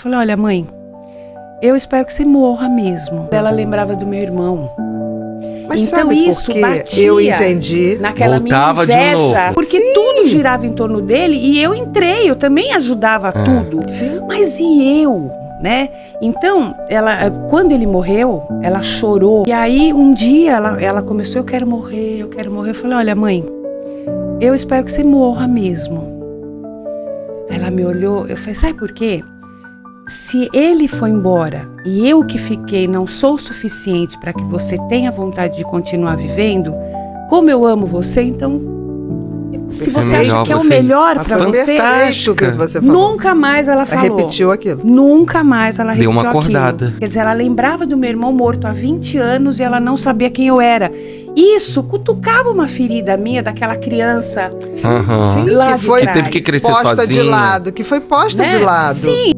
falei, olha, mãe, eu espero que você morra mesmo. Ela lembrava do meu irmão. Mas então sabe isso por quê? batia Eu entendi. naquela Voltava minha inveja. de novo. Porque Sim. tudo girava em torno dele e eu entrei, eu também ajudava tudo. Sim. Mas e eu, né? Então, quando ele morreu, ela chorou. E aí, um dia, ela começou, eu quero morrer. Eu falei, olha, mãe, eu espero que você morra mesmo. Ela me olhou, eu falei, sabe por quê? Se ele foi embora e eu que fiquei não sou o suficiente para que você tenha vontade de continuar vivendo, como eu amo você, então se você acha que é o melhor para você, Fantástico que você falou. nunca mais ela falou. Repetiu aquilo. Nunca mais ela Deu repetiu uma acordada. aquilo. Quer dizer, ela lembrava do meu irmão morto há 20 anos e ela não sabia quem eu era. Isso cutucava uma ferida minha daquela criança Aham. Sim, lá que de foi trás. Teve que crescer posta de sozinha. lado, que foi posta Né? de lado. Sim.